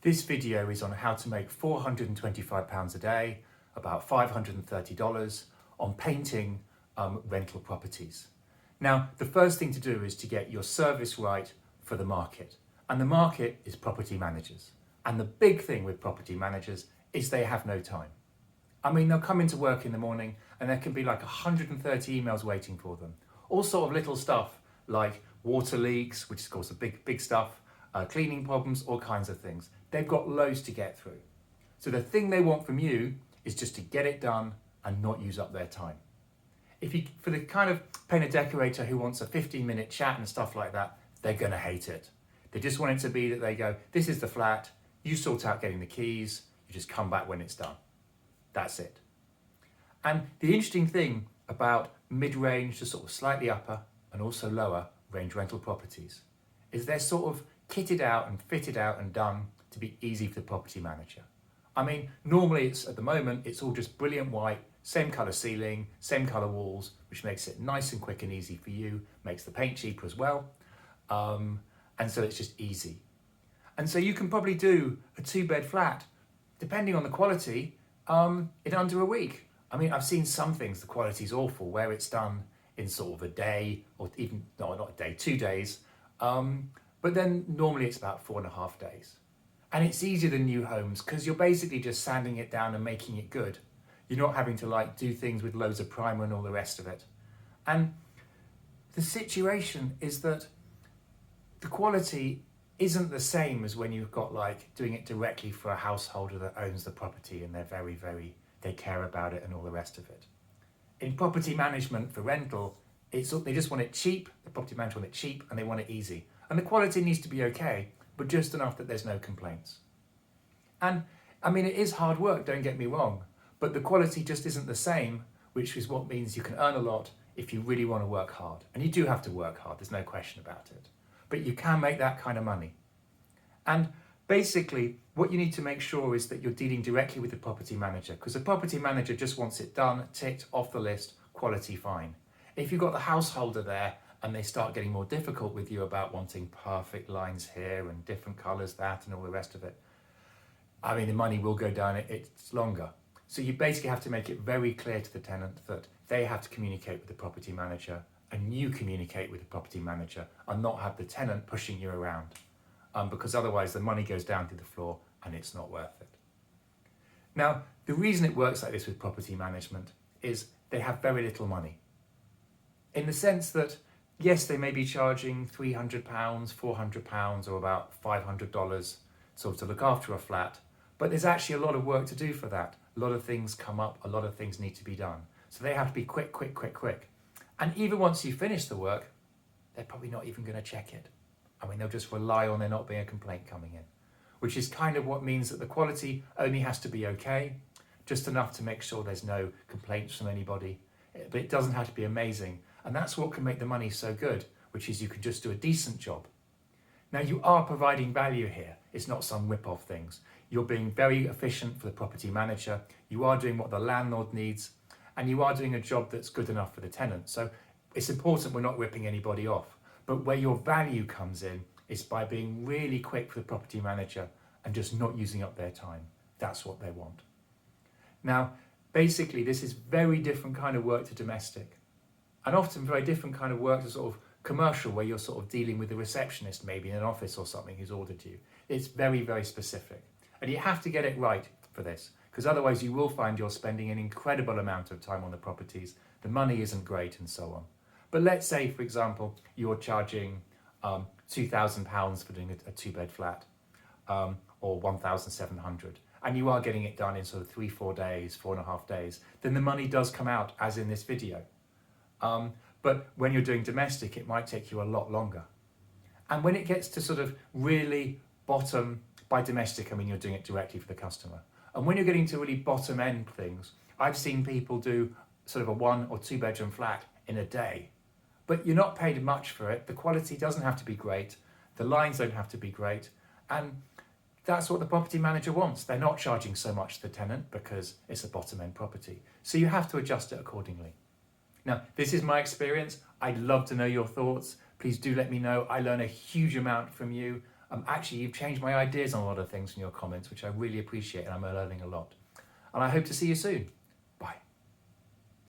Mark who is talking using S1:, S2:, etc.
S1: This video is on how to make £425 a day, about $530, on painting rental properties. Now, the first thing to do is to get your service right for the market. And the market is property managers. And the big thing with property managers is they have no time. I mean, they'll come into work in the morning and there can be like 130 emails waiting for them. All sort of little stuff like water leaks, which is of course the big stuff, cleaning problems, all kinds of things. They've got loads to get through. So the thing they want from you is just to get it done and not use up their time. For the kind of painter decorator who wants a 15-minute chat and stuff like that, they're going to hate it. They just want it to be that they go, this is the flat, you sort out getting the keys, you just come back when it's done. That's it. And the interesting thing about mid-range to sort of slightly upper and also lower range rental properties is they're sort of kitted out and fitted out and done to be easy for the property manager. I mean, normally at the moment, it's all just brilliant white, same colour ceiling, same colour walls, which makes it nice and quick and easy for you, makes the paint cheaper as well. And so it's just easy. And so you can probably do a 2-bed flat, depending on the quality, in under a week. I mean, I've seen some things, the quality's awful, where it's done in sort of a day, or even, no, not a day, 2 days. But then normally it's about 4.5 days. And it's easier than new homes because you're basically just sanding it down and making it good. You're not having to like do things with loads of primer and all the rest of it. And the situation is that the quality isn't the same as when you've got like doing it directly for a householder that owns the property and they're they care about it and all the rest of it. In property management for rental, they just want it cheap, the property manager want it cheap and they want it easy. And the quality needs to be okay, but just enough that there's no complaints. And I mean, it is hard work, don't get me wrong, but the quality just isn't the same, which is what means you can earn a lot if you really want to work hard. And you do have to work hard, there's no question about it. But you can make that kind of money. And basically, what you need to make sure is that you're dealing directly with the property manager, because the property manager just wants it done, ticked, off the list, quality fine. If you've got the householder there and they start getting more difficult with you about wanting perfect lines here and different colours that and all the rest of it, I mean, the money will go down, it's longer. So you basically have to make it very clear to the tenant that they have to communicate with the property manager and you communicate with the property manager and not have the tenant pushing you around, because otherwise the money goes down through the floor and it's not worth it. Now, the reason it works like this with property management is they have very little money. In the sense that, yes, they may be charging £300, £400 or about $500 sort of to look after a flat, but there's actually a lot of work to do for that. A lot of things come up, a lot of things need to be done. So they have to be quick. And even once you finish the work, they're probably not even going to check it. I mean, they'll just rely on there not being a complaint coming in, which is kind of what means that the quality only has to be okay, just enough to make sure there's no complaints from anybody, but it doesn't have to be amazing. And that's what can make the money so good, which is you can just do a decent job. Now, you are providing value here. It's not some rip-off things. You're being very efficient for the property manager. You are doing what the landlord needs, and you are doing a job that's good enough for the tenant. So it's important we're not ripping anybody off. But where your value comes in is by being really quick for the property manager and just not using up their time. That's what they want. Now, basically, this is very different kind of work to domestic, and often very different kind of work to sort of commercial, where you're sort of dealing with the receptionist maybe in an office or something who's ordered you. It's very specific. And you have to get it right for this, because otherwise you will find you're spending an incredible amount of time on the properties, the money isn't great and so on. But let's say, for example, you're charging £2,000 for doing a 2-bed flat, or £1,700, and you are getting it done in sort of 3-4 days, 4.5 days, then the money does come out, as in this video. But when you're doing domestic, it might take you a lot longer. And when it gets to sort of really bottom, by domestic, I mean you're doing it directly for the customer. And when you're getting to really bottom end things, I've seen people do sort of a 1 or 2 bedroom flat in a day. But you're not paid much for it. The quality doesn't have to be great. The lines don't have to be great. And that's what the property manager wants. They're not charging so much to the tenant because it's a bottom end property. So you have to adjust it accordingly. Now, this is my experience. I'd love to know your thoughts. Please do let me know. I learn a huge amount from you. Actually, you've changed my ideas on a lot of things in your comments, which I really appreciate, and I'm learning a lot. And I hope to see you soon.